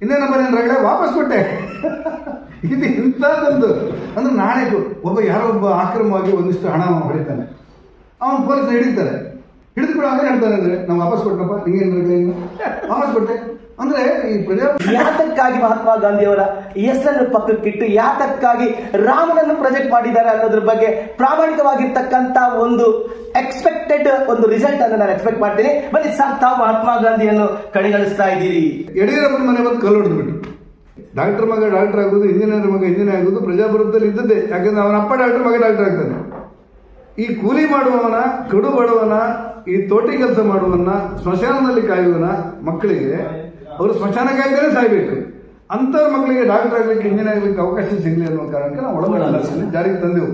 ಇನ್ನೇ ನಂಬರ್ ಏನು ರಗಳೆ ವಾಪಸ್ ಕೊಟ್ಟೆ. ಇದು ಇಂಥದ್ದೊಂದು ಅಂದ್ರೆ ನಾಳೆ ಯಾರೋ ಒಬ್ಬ ಆಕ್ರಮವಾಗಿ ಒಂದಿಷ್ಟು ಹಣ ಹೊಡಿತಾನೆ, ಅವನು ಪೊಲೀಸ್ ಹಿಡಿತಾರೆ, ಹಿಡಿದು ಕೂಡ ಅವನೇ ಹೇಳ್ತಾನೆ ಅಂದರೆ ನಾವು ವಾಪಸ್ ಕೊಟ್ಟಪ್ಪ, ಹಿಂಗೇನು ರಗಳೆ ವಾಪಸ್ ಕೊಟ್ಟೆ ಅಂದ್ರೆ ಈ ಯಾತಕ್ಕಾಗಿ ಮಹಾತ್ಮ ಗಾಂಧಿಯವರ ಹೆಸರನ್ನು ಪಕ್ಕಕ್ಕಿಟ್ಟು ಯಾತಕ್ಕಾಗಿ ರಾಮನನ್ನು ಪ್ರೊಜೆಕ್ಟ್ ಮಾಡಿದ್ದಾರೆ ಅನ್ನೋದ್ರ ಬಗ್ಗೆ ಪ್ರಾಮಾಣಿಕವಾಗಿರ್ತಕ್ಕಂಥ ಒಂದು ಎಕ್ಸ್ಪೆಕ್ಟೆಡ್ ಒಂದು ರಿಸಲ್ಟ್ ಅನ್ನು ನಾನು ಎಕ್ಸ್ಪೆಕ್ಟ್ ಮಾಡ್ತೀನಿ. ಬನ್ನಿ ಸರ್, ತಾವು ಮಹಾತ್ಮ ಗಾಂಧಿಯನ್ನು ಕಡೆಗಣಿಸ್ತಾ ಇದ್ದೀರಿ. ಯಡಿಯೂರಪ್ಪನ ಮನೆ ಬಂದು ಕಲ್ಲು ಹೊಡೆದ್ಬಿಟ್ಟು ಡಾಕ್ಟರ್ ಮಗ ಡಾಕ್ಟರ್ ಆಗೋದು, ಇಂಜಿನಿಯರ್ ಮಗ ಇಂಜಿನಿಯರ್ ಆಗೋದು ಪ್ರಜಾಪ್ರಭುತ್ವದಲ್ಲಿ ಇದ್ದದ್ದೇ. ಯಾಕಂದ್ರೆ ಅವನ ಅಪ್ಪ ಡಾಕ್ಟರ್, ಮಗ ಡಾಕ್ಟರ್ ಆಗ್ತಾನೆ. ಈ ಕೂಲಿ ಮಾಡುವವನ, ಕಡು ಬಡವನ, ಈ ತೋಟಿ ಕೆಲಸ ಮಾಡುವವನ್ನ, ಸ್ಮಶಾನದಲ್ಲಿ ಕಾಯುವನ ಮಕ್ಕಳಿಗೆ ಅವರು ಸ್ಮಶಾನ ಕಾಯ್ದೇ ಸಾಯ್ಬೇಕು. ಅಂಥವ್ರ ಮಕ್ಕಳಿಗೆ ಡಾಕ್ಟರ್ ಆಗ್ಲಿಕ್ಕೆ, ಇಂಜಿನಿಯರ್ ಆಗ್ಲಿಕ್ಕೆ ಅವಕಾಶ ಸಿಗಲಿ ಅನ್ನೋ ಕಾರಣಕ್ಕೆ ನಾವು ಒಳಗಡೆ ಜಾರಿಗೆ ತಂದೆವು.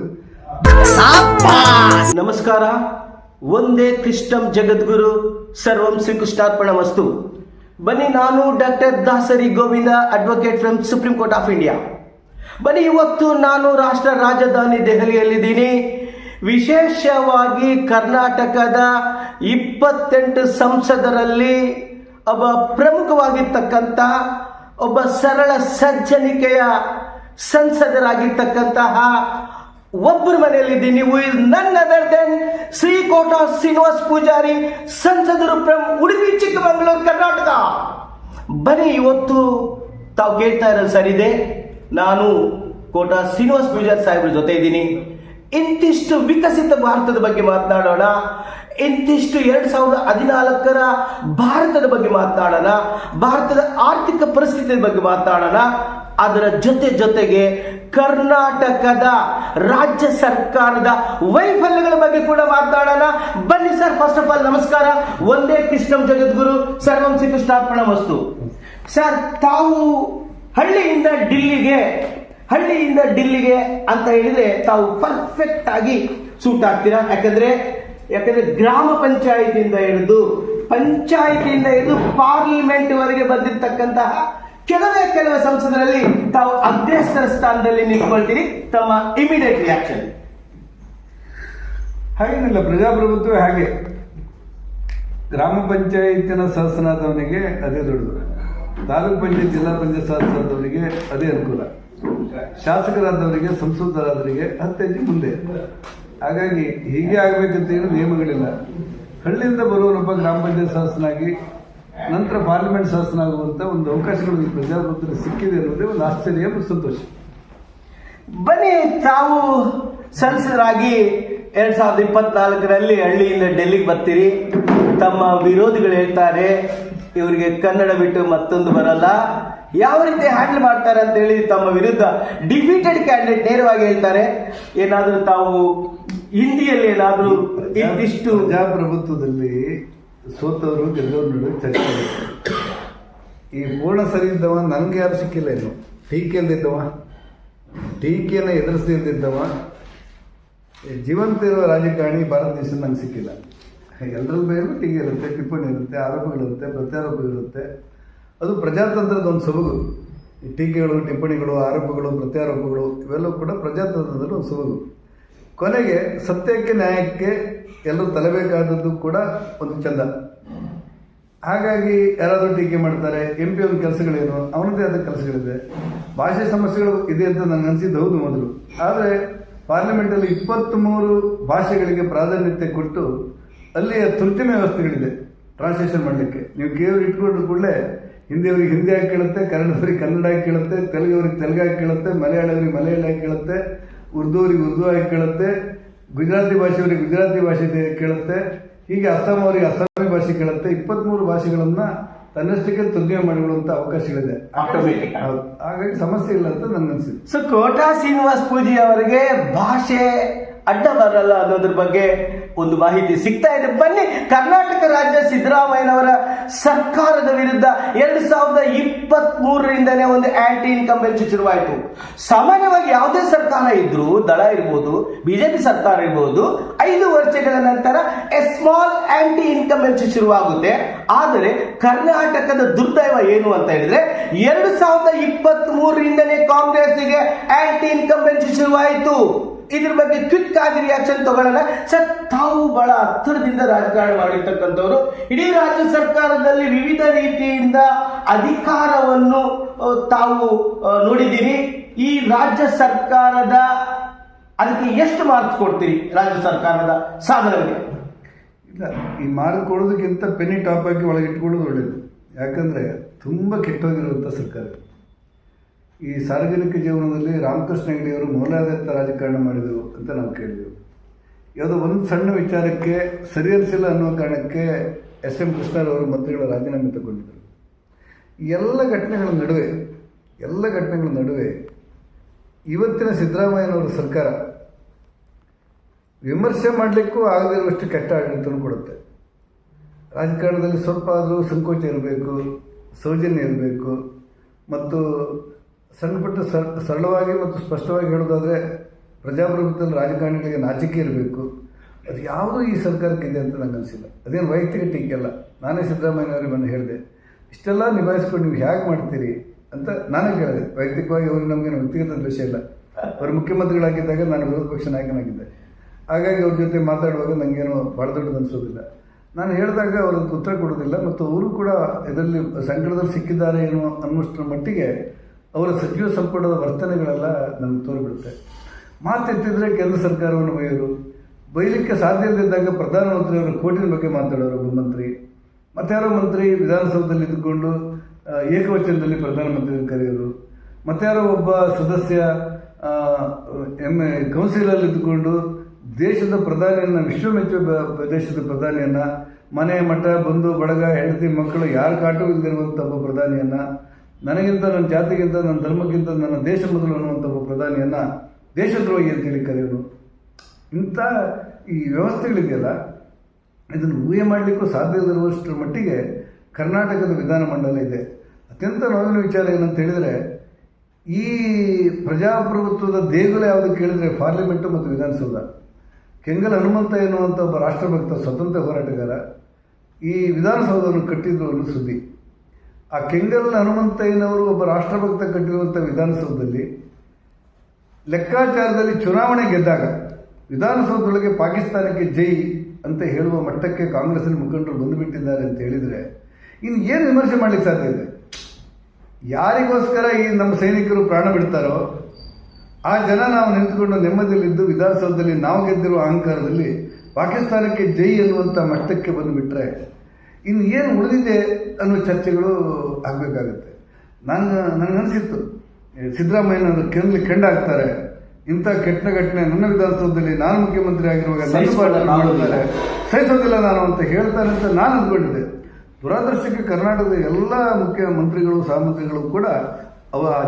ನಮಸ್ಕಾರ. ಒಂದೇ ಕೃಷ್ಣಂ ಜಗದ್ಗುರು, ಸರ್ವಂ ಶ್ರೀಕೃಷ್ಣಾರ್ಪಣಮಸ್ತು. ಬನ್ನಿ, ನಾನು doctor Dasari Govinda, advocate from Supreme Court of India. ಬನ್ನಿ, ಇವತ್ತು ನಾನು ರಾಷ್ಟ್ರ ರಾಜಧಾನಿ ದೆಹಲಿಯಲ್ಲಿದ್ದೀನಿ. ವಿಶೇಷವಾಗಿ ಕರ್ನಾಟಕದ 28 ಸಂಸದರಲ್ಲಿ ಒಬ್ಬ ಪ್ರಮುಖವಾಗಿರ್ತಕ್ಕಂಥ ಒಬ್ಬ ಸರಳ ಸಜ್ಜನಿಕೆಯ ಸಂಸದರಾಗಿರ್ತಕ್ಕಂತಹ ಒಬ್ಬರ ಮನೆಯಲ್ಲಿದ್ದೀನಿ. None other than Shri Kota Srinivas Poojary, ಸಂಸದರು ಫ್ರಮ್ ಉಡುಪಿ ಚಿಕ್ಕಮಗಳೂರು, ಕರ್ನಾಟಕ. ಬನ್ನಿ, ಇವತ್ತು ತಾವು ಕೇಳ್ತಾ ಇರೋದು ಸರಿದೆ, ನಾನು ಕೋಟಾ ಶ್ರೀನಿವಾಸ್ ಪೂಜಾರಿ ಸಾಹೇಬ್ರ ಜೊತೆ ಇದ್ದೀನಿ. ಇಂತಿಷ್ಟು ವಿಕಸಿತ ಭಾರತದ ಬಗ್ಗೆ ಮಾತನಾಡೋಣ, ಇಂತಿಷ್ಟು 2014ರ ಭಾರತದ ಬಗ್ಗೆ ಮಾತನಾಡೋಣ, ಭಾರತದ ಆರ್ಥಿಕ ಪರಿಸ್ಥಿತಿಯ ಬಗ್ಗೆ ಮಾತನಾಡೋಣ. ಅದರ ಜೊತೆಗೆ ಕರ್ನಾಟಕದ ರಾಜ್ಯ ಸರ್ಕಾರದ ವೈಫಲ್ಯಗಳ ಬಗ್ಗೆ ಕೂಡ ಮಾತನಾಡೋಣ. ಬನ್ನಿ ಸರ್, ಫಸ್ಟ್ ಆಫ್ ಆಲ್ ನಮಸ್ಕಾರ. ಒಂದೇ ಕೃಷ್ಣಂ ಜಗದ್ಗುರು, ಸರ್ವಂ ಶ್ರೀಕೃಷ್ಣಾರ್ಪಣಮಸ್ತು. ಸರ್, ತಾವು ಹಳ್ಳಿಯಿಂದ ಡಿಲ್ಲಿಗೆ ಅಂತ ಹೇಳಿದ್ರೆ ತಾವು ಪರ್ಫೆಕ್ಟ್ ಆಗಿ ಸೂಟ್ ಆಗ್ತೀರಾ. ಯಾಕಂದ್ರೆ ಗ್ರಾಮ ಪಂಚಾಯಿತಿಯಿಂದ ಹಿಡಿದು ಪಾರ್ಲಿಮೆಂಟ್ ವರೆಗೆ ಬಂದಿರತಕ್ಕಂತಹ ಕೆಲವೇ ಸಂಸದರಲ್ಲಿ ತಾವು ಅಗ್ರೇಸರ ಸ್ಥಾನದಲ್ಲಿ ನಿಂತ್ಕೊಳ್ತೀರಿ. ತಮ್ಮ ಇಮಿಡಿಯೇಟ್ ರಿಯಾಕ್ಷನ್? ಹಾಗೇನಿಲ್ಲ, ಪ್ರಜಾಪ್ರಭುತ್ವ ಹಾಗೆ. ಗ್ರಾಮ ಪಂಚಾಯತಿನ ಸದಸ್ಯನಾದವನಿಗೆ ಅದೇ ದೊಡ್ಡದು, ತಾಲೂಕ್ ಪಂಚಾಯತ್, ಜಿಲ್ಲಾ ಪಂಚಾಯತ್ ಸದಸ್ಯರಾದವರಿಗೆ ಅದೇ ಅನುಕೂಲ, ಶಾಸಕರಾದವರಿಗೆ, ಸಂಸದರಾದವರಿಗೆ 10 ಹೆಜ್ಜೆ ಮುಂದೆ. ಹಾಗಾಗಿ ಹೀಗೆ ಆಗ್ಬೇಕಂತ ಏನು ನಿಯಮಗಳಿಲ್ಲ. ಹಳ್ಳಿಯಿಂದ ಬರುವವರೊಬ್ಬ ಗ್ರಾಮ ಪಂಚಾಯತ್ ಸದಸ್ಯನಾಗಿ ನಂತರ ಪಾರ್ಲಿಮೆಂಟ್ ಸದಸ್ಯನಾಗುವಂತ ಒಂದು ಅವಕಾಶಗಳು ಈ ಪ್ರಜಾಪ್ರಭುತ್ವದಲ್ಲಿ ಸಿಕ್ಕಿದೆ ಅನ್ನೋದೇ ಒಂದು ಆಶ್ಚರ್ಯ ಮತ್ತು ಸಂತೋಷ. ಬನ್ನಿ, ತಾವು ಸಂಸದರಾಗಿ 2024ರಲ್ಲಿ ಹಳ್ಳಿಯಿಂದ ಡೆಲ್ಲಿಗೆ ಬರ್ತೀರಿ. ತಮ್ಮ ವಿರೋಧಿಗಳು ಹೇಳ್ತಾರೆ ಇವರಿಗೆ ಕನ್ನಡ ಬಿಟ್ಟು ಮತ್ತೊಂದು ಬರಲ್ಲ, ಯಾವ ರೀತಿ ಹ್ಯಾಂಡಲ್ ಮಾಡ್ತಾರೆ ಅಂತ ಹೇಳಿ ತಮ್ಮ ವಿರುದ್ಧ ಡಿಫೀಟೆಡ್ ಕ್ಯಾಂಡಿಡೇಟ್ ನೇರವಾಗಿ ಹೇಳ್ತಾರೆ. ಏನಾದರೂ ತಾವು ಹಿಂದಿಯಲ್ಲಿ ಏನಾದರೂ ಇಷ್ಟು ಪ್ರಜಾಪ್ರಭುತ್ವದಲ್ಲಿ ಸೋತವರು ಗೆದ್ದವರು ನಡುವೆ ಚರ್ಚೆ. ಈ ಪೂರ್ಣ ಸರಿ ಇದ್ದವ ನನಗೆ ಯಾರು ಸಿಕ್ಕಿಲ್ಲ, ಇನ್ನು ಟೀಕೆಯಲ್ಲಿದ್ದವ, ಟೀಕೆಯನ್ನು ಎದುರಿಸ್ತಿದ್ದವ, ಜೀವಂತ ಇರುವ ರಾಜಕಾರಣಿ ಭಾರತ ದೇಶದಲ್ಲಿ ನಂಗೆ ಸಿಕ್ಕಿಲ್ಲ. ಎಲ್ಲರಲ್ಲಿ ಬೇರೆ ಟೀಕೆ ಇರುತ್ತೆ, ಟಿಪ್ಪಣಿ ಇರುತ್ತೆ, ಆರೋಪಗಳಿರುತ್ತೆ, ಪ್ರತ್ಯಾರೋಪಗಳಿರುತ್ತೆ. ಅದು ಪ್ರಜಾತಂತ್ರದ ಒಂದು ಸೊಬಗು. ಈ ಟೀಕೆಗಳು, ಟಿಪ್ಪಣಿಗಳು, ಆರೋಪಗಳು, ಪ್ರತ್ಯಾರೋಪಗಳು ಇವೆಲ್ಲವೂ ಕೂಡ ಪ್ರಜಾತಂತ್ರದಲ್ಲಿ ಒಂದು ಸೊಬಗು. ಕೊನೆಗೆ ಸತ್ಯಕ್ಕೆ, ನ್ಯಾಯಕ್ಕೆ ಎಲ್ಲರೂ ತಲೆಬೇಕಾದದ್ದು ಕೂಡ ಒಂದು ಚಂದ. ಹಾಗಾಗಿ ಯಾರಾದರೂ ಟೀಕೆ ಮಾಡ್ತಾರೆ. MP ಒಂದು ಕೆಲಸಗಳೇನು, ಅವನದೇ ಆದ ಕೆಲಸಗಳಿದೆ. ಭಾಷೆ ಸಮಸ್ಯೆಗಳು ಇದೆ ಅಂತ ನನಗೆ ಅನಿಸಿದ್ದು ಹೌದು ಮೊದಲು. ಆದರೆ ಪಾರ್ಲಿಮೆಂಟಲ್ಲಿ 23 ಭಾಷೆಗಳಿಗೆ ಪ್ರಾಧಾನ್ಯತೆ ಕೊಟ್ಟು ಅಲ್ಲಿಯ ತೃತೀಯ ವ್ಯವಸ್ಥೆಗಳಿದೆ ಟ್ರಾನ್ಸ್ಲೇಷನ್ ಮಾಡಲಿಕ್ಕೆ. ನೀವು ಕೇವಲ ಇಟ್ಕೊಂಡ್ರು ಕೂಡಲೇ ಹಿಂದಿಯವರಿಗೆ ಹಿಂದಿ ಆಗಿ ಕೇಳುತ್ತೆ, ಕನ್ನಡದವರಿಗೆ ಕನ್ನಡ ಆಗಿ ಕೇಳುತ್ತೆ, ತೆಲುಗವರಿಗೆ ತೆಲುಗು ಆಗಿ ಕೇಳುತ್ತೆ, ಮಲಯಾಳವರಿಗೆ ಮಲಯಾಳಿ ಆಗಿ ಕೇಳುತ್ತೆ, ಉರ್ದುವರಿಗೆ ಉರ್ದು ಆಗಿ ಕೇಳುತ್ತೆ, ಗುಜರಾತಿ ಭಾಷೆಯವರಿಗೆ ಗುಜರಾತಿ ಭಾಷೆ ಕೇಳುತ್ತೆ, ಹೀಗೆ ಅಸ್ಸಾಂ ಅವರಿಗೆ ಅಸ್ಸಾಮಿ ಭಾಷೆ ಕೇಳುತ್ತೆ. 23 ಭಾಷೆಗಳನ್ನ ತನ್ನಷ್ಟಕ್ಕೆ ತರ್ಜುಮೆ ಮಾಡಿಕೊಳ್ಳುವಂತ ಅವಕಾಶಗಳಿದೆ. ಹಾಗಾಗಿ ಸಮಸ್ಯೆ ಇಲ್ಲ ಅಂತ ನನ್ಗನ್ಸಿದೆ. ಸೊ ಕೋಟಾ ಶ್ರೀನಿವಾಸ್ ಪೂಜಿ ಅವರಿಗೆ ಭಾಷೆ ಅಡ್ಡ ಬರಲ್ಲ ಅನ್ನೋದ್ರ ಬಗ್ಗೆ ಒಂದು ಮಾಹಿತಿ ಸಿಗ್ತಾ ಇದೆ. ಬನ್ನಿ, ಕರ್ನಾಟಕ ರಾಜ್ಯ ಸಿದ್ದರಾಮಯ್ಯನವರ ಸರ್ಕಾರದ ವಿರುದ್ಧ 2023ರಿಂದನೇ ಒಂದು ಆಂಟಿ ಇನ್ಕಂಬೆನ್ಸಿ ಶುರುವಾಯಿತು. ಸಾಮಾನ್ಯವಾಗಿ ಯಾವುದೇ ಸರ್ಕಾರ ಇದ್ರೂ, ದಳ ಇರ್ಬೋದು, ಬಿಜೆಪಿ ಸರ್ಕಾರ ಇರ್ಬೋದು, 5 ವರ್ಷಗಳ ನಂತರ ಸ್ಮಾಲ್ ಆಂಟಿ ಇನ್ಕಂಬೆನ್ಸಿ ಶುರುವಾಗುತ್ತೆ. ಆದರೆ ಕರ್ನಾಟಕದ ದುರ್ದೈವ ಏನು ಅಂತ ಹೇಳಿದ್ರೆ 2023ರಿಂದನೇ ಕಾಂಗ್ರೆಸ್ಗೆ ಆಂಟಿ ಇನ್ಕಂಬೆನ್ಸಿ ಶುರುವಾಯಿತು. ಇದ್ರ ಬಗ್ಗೆ ಕ್ವಿಕ್ ಆಗಿ ರಿಯಾಕ್ಷನ್ ತಗೊಳ್ಳೋಣ ಸರ್. ತಾವು ಬಹಳ ಹತ್ತಿರದಿಂದ ರಾಜಕಾರಣ ಮಾಡಿರ್ತಕ್ಕಂಥವ್ರು, ಇಡೀ ರಾಜ್ಯ ಸರ್ಕಾರದಲ್ಲಿ ವಿವಿಧ ರೀತಿಯಿಂದ ಅಧಿಕಾರವನ್ನು ತಾವು ನೋಡಿದ್ದೀರಿ. ಈ ರಾಜ್ಯ ಸರ್ಕಾರದ ಅದಕ್ಕೆ ಎಷ್ಟು ಮಾರ್ಕ್ಸ್ ಕೊಡ್ತೀರಿ ರಾಜ್ಯ ಸರ್ಕಾರದ ಸಾಧನೆಗೆ? ಇಲ್ಲ, ಈ ಮಾರ್ಕ್ ಕೊಡೋದಕ್ಕಿಂತ ಪೆನ್ನಿ ಟಾಪ್ ಹಾಕಿ ಒಳಗೆ ಇಟ್ಕೊಳ್ಳೋದು ಒಳ್ಳೇದು. ಯಾಕಂದರೆ ತುಂಬ ಕೆಟ್ಟೋಗಿರುವಂಥ ಸರ್ಕಾರ. ಈ ಸಾರ್ವಜನಿಕ ಜೀವನದಲ್ಲಿ ರಾಮಕೃಷ್ಣ ಹೆಗಡೆಯವರು ಮೌಲ್ಯಾಧಾರಿತ ರಾಜಕಾರಣ ಮಾಡಿದರು ಅಂತ ನಾವು ಕೇಳಿದೆವು. ಯಾವುದೋ ಒಂದು ಸಣ್ಣ ವಿಚಾರಕ್ಕೆ ಸರಿಹರಿಸಿಲ್ಲ ಅನ್ನುವ ಕಾರಣಕ್ಕೆ SM ಕೃಷ್ಣರವರು ಮಂತ್ರಿಗಳ ರಾಜೀನಾಮೆ ತಗೊಂಡಿದ್ದರು. ಎಲ್ಲ ಘಟನೆಗಳ ನಡುವೆ ಇವತ್ತಿನ ಸಿದ್ದರಾಮಯ್ಯನವರ ಸರ್ಕಾರ ವಿಮರ್ಶೆ ಮಾಡಲಿಕ್ಕೂ ಆಗದಿರುವಷ್ಟು ಕೆಟ್ಟ ಆಡಳಿತವನ್ನು ಕೊಡುತ್ತೆ. ರಾಜಕಾರಣದಲ್ಲಿ ಸ್ವಲ್ಪ ಆದರೂ ಸಂಕೋಚ ಇರಬೇಕು, ಸೌಜನ್ಯ ಇರಬೇಕು, ಮತ್ತು ಸಣ್ಣ ಪುಟ್ಟ ಸರಳವಾಗಿ ಮತ್ತು ಸ್ಪಷ್ಟವಾಗಿ ಹೇಳೋದಾದರೆ ಪ್ರಜಾಪ್ರಭುತ್ವದಲ್ಲಿ ರಾಜಕಾರಣಿಗಳಿಗೆ ನಾಚಿಕೆ ಇರಬೇಕು. ಅದು ಯಾವುದೂ ಈ ಸರ್ಕಾರಕ್ಕೆ ಇದೆ ಅಂತ ನನಗೆ ಅನಿಸಿಲ್ಲ. ಅದೇನು ವೈಯಕ್ತಿಕ ಟೀಕೆ ಅಲ್ಲ. ನಾನೇ ಸಿದ್ದರಾಮಯ್ಯನವರಿಗೆ ಬಂದು ಹೇಳಿದೆ, ಇಷ್ಟೆಲ್ಲ ನಿಭಾಯಿಸ್ಕೊಂಡು ನೀವು ಹೇಗೆ ಮಾಡ್ತೀರಿ ಅಂತ ನಾನೇ ಕೇಳಿದೆ. ವೈಯಕ್ತಿಕವಾಗಿ ಅವ್ರಿಗೆ ನಮಗೇನು ವ್ಯಕ್ತಿಗತ ದ್ವೇಷ ಇಲ್ಲ. ಅವರು ಮುಖ್ಯಮಂತ್ರಿಗಳಾಗಿದ್ದಾಗ ನಾನು ವಿರೋಧ ಪಕ್ಷ ನಾಯಕನಾಗಿದ್ದೆ. ಹಾಗಾಗಿ ಅವ್ರ ಜೊತೆ ಮಾತಾಡುವಾಗ ನನಗೇನು ಭಾಳ ದೊಡ್ಡದು ಅನಿಸೋದಿಲ್ಲ. ನಾನು ಹೇಳಿದಾಗ ಅವರು ಉತ್ತರ ಕೊಡೋದಿಲ್ಲ, ಮತ್ತು ಅವರು ಕೂಡ ಇದರಲ್ಲಿ ಸಂಕಟದಲ್ಲಿ ಸಿಕ್ಕಿದ್ದಾರೆ ಏನೋ ಅನ್ನೋಷ್ಟರ ಮಟ್ಟಿಗೆ ಅವರ ಸಚಿವ ಸಂಪುಟದ ವರ್ತನೆಗಳೆಲ್ಲ ನನಗೆ ತೋರಿಬಿಡುತ್ತೆ. ಮಾತೆತ್ತಿದ್ರೆ ಕೇಂದ್ರ ಸರ್ಕಾರವನ್ನು ಬೈಲಿಕ್ಕೆ ಸಾಧ್ಯ ಇಲ್ಲದಿದ್ದಾಗ ಪ್ರಧಾನಮಂತ್ರಿಯವರು ಕೋಟಿನ ಬಗ್ಗೆ ಮಾತಾಡೋರು ಒಬ್ಬ ಮಂತ್ರಿ, ಮತ್ತಾರೋ ಮಂತ್ರಿ ವಿಧಾನಸೌಧದಲ್ಲಿ ಇದ್ದುಕೊಂಡು ಏಕವಚನದಲ್ಲಿ ಪ್ರಧಾನಮಂತ್ರಿಯನ್ನು ಕರೆಯೋರು, ಮತ್ತಾರೋ ಒಬ್ಬ ಸದಸ್ಯ ಕೌನ್ಸಿಲಲ್ಲಿ ಇದ್ದುಕೊಂಡು ದೇಶದ ಪ್ರಧಾನಿಯನ್ನು ವಿಶ್ವಮೆಚ್ಚುವ ದೇಶದ ಪ್ರಧಾನಿಯನ್ನು, ಮನೆ ಮಠ ಬಂಧು ಬಳಗ ಹೆಂಡತಿ ಮಕ್ಕಳು ಯಾರ ಕಾಟು ಇಲ್ಲದಿರುವಂಥ ಒಬ್ಬ ಪ್ರಧಾನಿಯನ್ನು, ನನಗಿಂತ ನನ್ನ ಜಾತಿಗಿಂತ ನನ್ನ ಧರ್ಮಕ್ಕಿಂತ ನನ್ನ ದೇಶ ಮೊದಲು ಅನ್ನುವಂಥ ಒಬ್ಬ ಪ್ರಧಾನಿಯನ್ನು ದೇಶದ್ರೋಹಿ ಅಂತೇಳಿ ಕರೆಯೋರು. ಇಂಥ ಈ ವ್ಯವಸ್ಥೆಗಳಿದೆಯಲ್ಲ, ಇದನ್ನು ಊಹೆ ಮಾಡಲಿಕ್ಕೂ ಸಾಧ್ಯ ಇರುವಷ್ಟರ ಮಟ್ಟಿಗೆ ಕರ್ನಾಟಕದ ವಿಧಾನಮಂಡಲ ಇದೆ. ಅತ್ಯಂತ ನೋವಿನ ವಿಚಾರ ಏನಂತ ಹೇಳಿದರೆ, ಈ ಪ್ರಜಾಪ್ರಭುತ್ವದ ದೇಗುಲ ಯಾವುದು ಕೇಳಿದರೆ ಪಾರ್ಲಿಮೆಂಟು ಮತ್ತು ವಿಧಾನಸೌಧ. ಕೆಂಗಲ್ ಹನುಮಂತ ಎನ್ನುವಂಥ ಒಬ್ಬ ರಾಷ್ಟ್ರಭಕ್ತ ಸ್ವತಂತ್ರ ಹೋರಾಟಗಾರ ಈ ವಿಧಾನಸೌಧವನ್ನು ಕಟ್ಟಿದ್ರು ಅನ್ನೋ ಸುದ್ದಿ. ಆ ಕೆಂಗಲ್ ಹನುಮಂತಯ್ಯನವರು ಒಬ್ಬ ರಾಷ್ಟ್ರಭಕ್ತ ಕಟ್ಟಿರುವಂಥ ವಿಧಾನಸೌಧದಲ್ಲಿ ಲೆಕ್ಕಾಚಾರದಲ್ಲಿ ಚುನಾವಣೆ ಗೆದ್ದಾಗ ವಿಧಾನಸೌಧದೊಳಗೆ ಪಾಕಿಸ್ತಾನಕ್ಕೆ ಜೈ ಅಂತ ಹೇಳುವ ಮಟ್ಟಕ್ಕೆ ಕಾಂಗ್ರೆಸ್ಸಿನ ಮುಖಂಡರು ಬಂದುಬಿಟ್ಟಿದ್ದಾರೆ ಅಂತ ಹೇಳಿದರೆ ಇನ್ನು ಏನು ವಿಮರ್ಶೆ ಮಾಡಲಿಕ್ಕೆ ಸಾಧ್ಯ ಇದೆ? ಯಾರಿಗೋಸ್ಕರ ಈ ನಮ್ಮ ಸೈನಿಕರು ಪ್ರಾಣ ಬಿಡ್ತಾರೋ ಆ ಜನ ನಾವು ನಿಂತುಕೊಂಡು ನೆಮ್ಮದಿಯಲ್ಲಿದ್ದು ವಿಧಾನಸೌಧದಲ್ಲಿ ನಾವು ಗೆದ್ದಿರುವ ಅಹಂಕಾರದಲ್ಲಿ ಪಾಕಿಸ್ತಾನಕ್ಕೆ ಜೈ ಅನ್ನುವಂಥ ಮಟ್ಟಕ್ಕೆ ಬಂದುಬಿಟ್ರೆ ಇನ್ನು ಏನು ಉಳಿದಿದೆ ಅನ್ನೋ ಚರ್ಚೆಗಳು ಆಗಬೇಕಾಗತ್ತೆ. ನನಗನ್ಸಿತ್ತು ಸಿದ್ದರಾಮಯ್ಯನವರು ಕೆಂಡಾಗ್ತಾರೆ, ಇಂಥ ಕೆಟ್ಟ ಘಟನೆ ನನ್ನ ವಿಧಾನಸೌಧದಲ್ಲಿ ನಾನು ಮುಖ್ಯಮಂತ್ರಿ ಆಗಿರುವಾಗ ಮಾಡುತ್ತಾರೆ, ಸಹಿಸೋದಿಲ್ಲ ನಾನು ಅಂತ ಹೇಳ್ತಾರೆ ಅಂತ ನಾನು ಅಂದ್ಕೊಂಡಿದ್ದೆ. ದುರಾದೃಷ್ಟಕ್ಕೆ ಕರ್ನಾಟಕದ ಎಲ್ಲ ಮುಖ್ಯಮಂತ್ರಿಗಳು ಸಹಮಂತ್ರಿಗಳು ಕೂಡ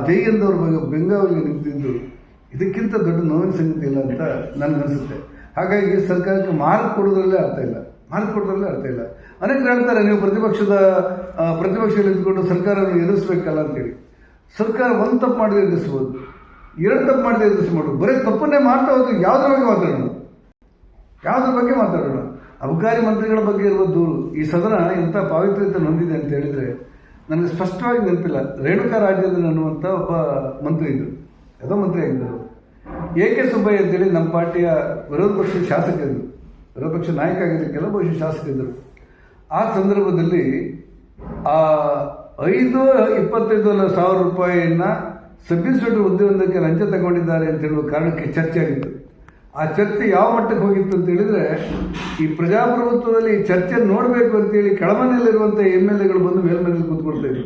ಜೈ ಎಂದವ್ರ ಬಗ್ಗೆ ಬೆಂಗಾವಲಿಗೆ ನಿಂತಿದ್ದು ಇದಕ್ಕಿಂತ ದೊಡ್ಡ ನೋವಿನ ಸಂಗತಿ ಇಲ್ಲ ಅಂತ ನನಗನ್ಸುತ್ತೆ. ಹಾಗಾಗಿ ಸರ್ಕಾರಕ್ಕೆ ಮಾರ್ಕ್ ಕೊಡೋದ್ರಲ್ಲೇ ಅರ್ಥ ಇಲ್ಲ. ಅನೇಕರು ಹೇಳ್ತಾರೆ, ನೀವು ಪ್ರತಿಪಕ್ಷದಲ್ಲಿ ಇದ್ದುಕೊಂಡು ಸರ್ಕಾರವನ್ನು ಎದುರಿಸಬೇಕಲ್ಲ ಅಂತೇಳಿ. ಸರ್ಕಾರ ಒಂದು ತಪ್ಪು ಮಾಡಿದ್ರೆ ಎದುರಿಸ್ಬೋದು, ಎರಡು ತಪ್ಪು ಮಾಡಿದ್ರೆ ಎದುರಿಸ್ಬೋದು. ಬರೀ ತಪ್ಪನ್ನೇ ಮಾಡ್ತಾ ಹೋದ್ರೆ ಯಾವುದ್ರ ಬಗ್ಗೆ ಮಾತಾಡೋಣ? ಅಬಕಾರಿ ಮಂತ್ರಿಗಳ ಬಗ್ಗೆ ಇರುವ ದೂರು ಈ ಸದನ ಇಂಥ ಪಾವಿತ್ರ್ಯತೆ ಹೊಂದಿದೆ ಅಂತ ಹೇಳಿದರೆ ನನಗೆ ಸ್ಪಷ್ಟವಾಗಿ ನೆನಪಿಲ್ಲ. ರೇಣುಕಾ ರಾಜೇಂದ್ರನ್ ಅನ್ನುವಂಥ ಒಬ್ಬ ಮಂತ್ರಿ ಇದ್ದರು, ಯಾವುದೋ ಮಂತ್ರಿ ಆಗಿದ್ದರು. AK ಸುಬ್ಬಯ್ಯ ಅಂತೇಳಿ ನಮ್ಮ ಪಾರ್ಟಿಯ ವಿರೋಧ ಪಕ್ಷದ ಶಾಸಕರಿದ್ದರು, ವಿರೋಧ ಪಕ್ಷ ನಾಯಕ ಆಗಿದ್ದಕ್ಕೆಲ್ಲ ಬಹುಶಃ ಶಾಸಕರಿದ್ದರು. ಆ ಸಂದರ್ಭದಲ್ಲಿ ಆ 25,000 ರೂಪಾಯಿಯನ್ನು ಸಬ್ ಇನ್ಸ್ಪೆಕ್ಟರ್ ಹುದ್ದೆಯೊಂದಕ್ಕೆ ಲಂಚ ತಗೊಂಡಿದ್ದಾರೆ ಅಂತ ಹೇಳುವ ಕಾರಣಕ್ಕೆ ಚರ್ಚೆ ಆಗಿತ್ತು. ಆ ಚರ್ಚೆ ಯಾವ ಮಟ್ಟಕ್ಕೆ ಹೋಗಿತ್ತು ಅಂತ ಹೇಳಿದರೆ, ಈ ಪ್ರಜಾಪ್ರಭುತ್ವದಲ್ಲಿ ಈ ಚರ್ಚೆ ನೋಡಬೇಕು ಅಂತೇಳಿ ಕೆಳಮನೆಯಲ್ಲಿರುವಂಥ MLAಗಳು ಬಂದು ಮೇಲ್ಮನೆಯಲ್ಲಿ ಕೂತ್ಕೊಳ್ತಾ ಇದ್ರು.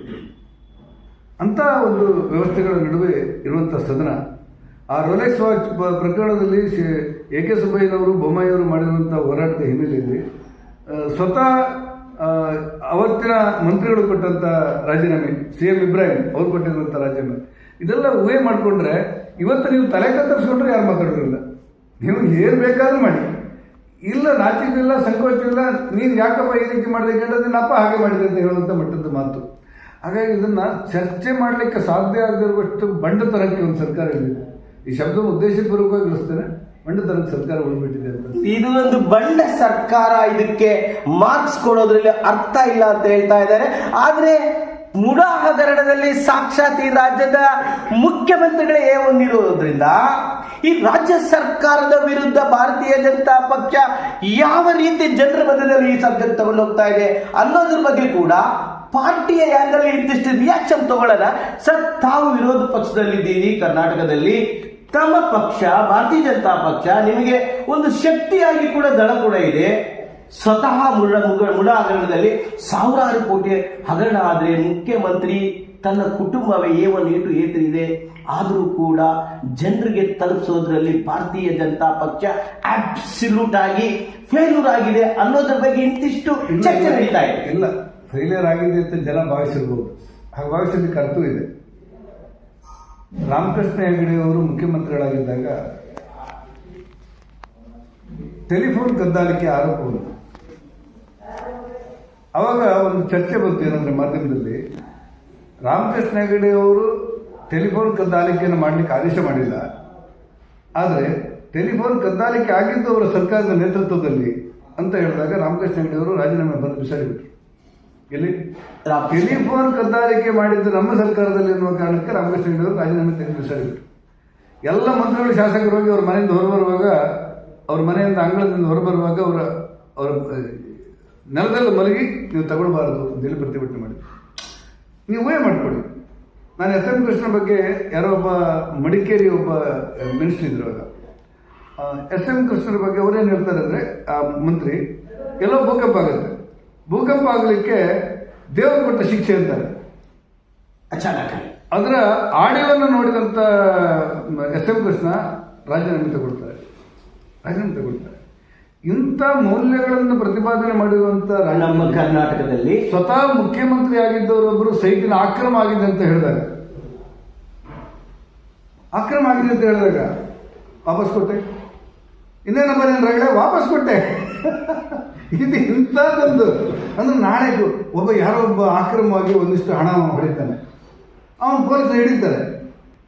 ಅಂಥ ಒಂದು ವ್ಯವಸ್ಥೆಗಳ ನಡುವೆ ಇರುವಂಥ ಸದನ. ಆ ರೋಲೆಕ್ಸ್ ವಾಚ್ ಪ್ರಕರಣದಲ್ಲಿ AK ಸುಬ್ಬಯ್ಯನವರು ಬೊಮ್ಮಾಯಿಯವರು ಮಾಡಿರುವಂಥ ಹೋರಾಟದ ಹಿನ್ನೆಲೆಯಲ್ಲಿ ಸ್ವತಃ ಅವತ್ತಿನ ಮಂತ್ರಿಗಳು ಕೊಟ್ಟಂಥ ರಾಜೀನಾಮೆ, CM ಇಬ್ರಾಹಿಂ ಅವರು ಕೊಟ್ಟಿರುವಂಥ ರಾಜೀನಾಮೆ, ಇದೆಲ್ಲ ಊಹೆ ಮಾಡಿಕೊಂಡ್ರೆ ಇವತ್ತು ನೀವು ತಲೆ ಕತ್ತರಿಸ್ಕೊಂಡ್ರೆ ಯಾರು ಮಾತಾಡೋದಿಲ್ಲ. ನೀವು ಏನು ಬೇಕಾದ್ರೂ ಮಾಡಿ, ಇಲ್ಲ ನಾಚಿಕಿಲ್ಲ, ಸಂಕೋಚವಿಲ್ಲ, ನೀನು ಯಾಕಪ್ಪ ಈ ರೀತಿ ಮಾಡಿದೆ ಕೇಳೋದಿಲ್ಲಪ್ಪ ಹಾಗೆ ಮಾಡಿದೆ ಅಂತ ಹೇಳುವಂಥ ಮಟ್ಟದ ಮಾತು. ಹಾಗಾಗಿ ಇದನ್ನು ಚರ್ಚೆ ಮಾಡಲಿಕ್ಕೆ ಸಾಧ್ಯ ಆಗದಿರುವಷ್ಟು ಬಂಡತನಕ್ಕೆ ಒಂದು ಸರ್ಕಾರ ಇದೆ. ಈ ಶಬ್ದವನ್ನು ಉದ್ದೇಶಪೂರ್ವಕವಾಗಿ ಬಳಸ್ತೇನೆ, ಬಂಡತನಕ್ಕೆ ಸರ್ಕಾರ ಉಳಿಬಿಟ್ಟಿದೆ ಅಂತ. ಇದು ಒಂದು ಬಂಡ ಸರ್ಕಾರ, ಇದಕ್ಕೆ ಮಾರ್ಕ್ಸ್ ಕೊಡೋದ್ರಲ್ಲಿ ಅರ್ಥ ಇಲ್ಲ ಅಂತ ಹೇಳ್ತಾ ಇದ್ದಾರೆ. ಆದರೆ ಮುಡಾ ಹಗರಣದಲ್ಲಿ ಸಾಕ್ಷಾತ್ ಈ ರಾಜ್ಯದ ಮುಖ್ಯಮಂತ್ರಿಗಳೇ ಹೊಂದಿರುವುದರಿಂದ ಈ ರಾಜ್ಯ ಸರ್ಕಾರದ ವಿರುದ್ಧ ಭಾರತೀಯ ಜನತಾ ಪಕ್ಷ ಯಾವ ರೀತಿ ಜನರ ಮಧ್ಯದಲ್ಲಿ ಈ ಸಬ್ಜೆಕ್ಟ್ ತಗೊಂಡು ಹೋಗ್ತಾ ಇದೆ ಅನ್ನೋದ್ರ ಬಗ್ಗೆ ಕೂಡ ಪಾರ್ಟಿಯ ಯಾಂಗಲ್ಲಿ ಇಂತಿಷ್ಟು ರಿಯಾಕ್ಷನ್ ತಗೊಳ್ಳೋಣ. ಸರ್, ತಾವು ವಿರೋಧ ಪಕ್ಷದಲ್ಲಿದ್ದೀರಿ ಕರ್ನಾಟಕದಲ್ಲಿ. ತಮ್ಮ ಪಕ್ಷ ಭಾರತೀಯ ಜನತಾ ಪಕ್ಷ ನಿಮಗೆ ಒಂದು ಶಕ್ತಿಯಾಗಿ ಕೂಡ ದಳ ಕೂಡ ಇದೆ. ಸ್ವತಃ ಮುಡಾ ಹಗರಣದಲ್ಲಿ ಸಾವಿರಾರು ಕೋಟಿ ಹಗರಣ ಆದರೆ ಮುಖ್ಯಮಂತ್ರಿ ತನ್ನ ಕುಟುಂಬವೇ A1 ಇದೆ. ಆದರೂ ಕೂಡ ಜನರಿಗೆ ತಲುಪಿಸೋದ್ರಲ್ಲಿ ಭಾರತೀಯ ಜನತಾ ಪಕ್ಷ ಅಬ್ಸಲ್ಯೂಟ್ ಆಗಿ ಫೇಲ್ಯೂರ್ ಆಗಿದೆ ಅನ್ನೋದ್ರ ಬಗ್ಗೆ ಇಂತಿಷ್ಟು ಚರ್ಚೆ ನಡೀತಾ ಇದೆ. ಇಲ್ಲ, ಫೇಲಿಯರ್ ಆಗಿದೆ ಅಂತ ಜನ ಭಾವಿಸಿರ್ಬೋದು. ಹಾಗೆ ಭಾವಿಸಲಿಕ್ಕೆ ಅರ್ಥ ಇದೆ. ರಾಮಕೃಷ್ಣ ಹೆಗಡೆ ಅವರು ಮುಖ್ಯಮಂತ್ರಿಗಳಾಗಿದ್ದಾಗ ಟೆಲಿಫೋನ್ ಕದ್ದಾಲಿಕೆ ಆರೋಪ ಬಂತು. ಅವಾಗ ಒಂದು ಚರ್ಚೆ ಬಂತು. ಏನಂದ್ರೆ ಮಾಧ್ಯಮದಲ್ಲಿ ರಾಮಕೃಷ್ಣ ಹೆಗಡೆ ಅವರು ಟೆಲಿಫೋನ್ ಕದ್ದಾಲಿಕೆಯನ್ನು ಮಾಡಲಿಕ್ಕೆ ಆದೇಶ ಮಾಡಿಲ್ಲ, ಆದರೆ ಟೆಲಿಫೋನ್ ಕದ್ದಾಲಿಕೆ ಆಗಿದ್ದು ಅವರ ಸರ್ಕಾರದ ನೇತೃತ್ವದಲ್ಲಿ ಅಂತ ಹೇಳಿದಾಗ ರಾಮಕೃಷ್ಣ ಹೆಗಡೆ ಅವರು ರಾಜೀನಾಮೆ ಬಂದು ಬಿಸಾಡಿಬಿಟ್ರು. ಎಲ್ಲಿ ಟೆಲಿಫೋನ್ ಕದ್ದಾಲಿಕೆ ಮಾಡಿದ್ದು ನಮ್ಮ ಸರ್ಕಾರದಲ್ಲಿ ಎನ್ನುವ ಕಾರಣಕ್ಕೆ ರಾಮಕೃಷ್ಣ ಹೆಗಡೆ ಅವರು ರಾಜೀನಾಮೆ ತೆಗೆದು ಬಿಸಾಡಿಬಿಟ್ರು. ಎಲ್ಲ ಮಂತ್ರಿಗಳು ಶಾಸಕರು ಹೋಗಿ ಅವ್ರ ಮನೆಯಿಂದ ಹೊರಬರುವಾಗ, ಅವ್ರ ಮನೆಯಿಂದ ಅಂಗಳದಿಂದ ಹೊರಬರುವಾಗ ಅವರ ನೆಲದಲ್ಲಿ ಮಲಗಿ ನೀವು ತಗೊಳ್ಬಾರದು ಅಂತೇಳಿ ಪ್ರತಿಭಟನೆ ಮಾಡಿದ್ರು. ನೀವು ಊಹೆ ಮಾಡ್ಕೊಳ್ಳಿ. ನಾನು SM ಕೃಷ್ಣ ಬಗ್ಗೆ ಯಾರೋ ಒಬ್ಬ ಮಡಿಕೇರಿ ಒಬ್ಬ ಮಿನಿಸ್ಟರ್ ಇದ್ರು. ಆಗ SM ಕೃಷ್ಣರ ಬಗ್ಗೆ ಅವರೇನು ಹೇಳ್ತಾರೆ ಅಂದರೆ, ಆ ಮಂತ್ರಿ ಎಲ್ಲೋ ಭೂಕಂಪ ಆಗುತ್ತೆ, ಭೂಕಂಪ ಆಗಲಿಕ್ಕೆ ದೇವರು ಕೊಟ್ಟ ಶಿಕ್ಷೆ ಅಂತಾರೆ. ಅದರ ಆಡಿಯೋವನ್ನು ನೋಡಿದಂಥ SM ಕೃಷ್ಣ ರಾಜೀನಾಮೆ ತಗೊಳ್ತಾರೆ. ಇಂಥ ಮೌಲ್ಯಗಳನ್ನು ಪ್ರತಿಪಾದನೆ ಮಾಡಿರುವಂತ ನಮ್ಮ ಕರ್ನಾಟಕದಲ್ಲಿ ಸ್ವತಃ ಮುಖ್ಯಮಂತ್ರಿ ಆಗಿದ್ದವರೊಬ್ಬರು ಸೈಟಿನ ಆಕ್ರಮ ಆಗಿದೆ ಅಂತ ಹೇಳಿದಾಗ ವಾಪಸ್ ಕೊಟ್ಟೆ. ಇನ್ನೇನಪ್ಪ ರಗಳೆ ವಾಪಸ್ ಕೊಟ್ಟೆ. ಇದು ಇಂಥದ್ದೊಂದು ಅಂದ್ರೆ ನಾಳೆ ಯಾರೋ ಒಬ್ಬ ಆಕ್ರಮವಾಗಿ ಒಂದಿಷ್ಟು ಹಣ ಹೊಡಿತಾನೆ, ಅವನು ಪೊಲೀಸರು ಹಿಡಿತಾರೆ.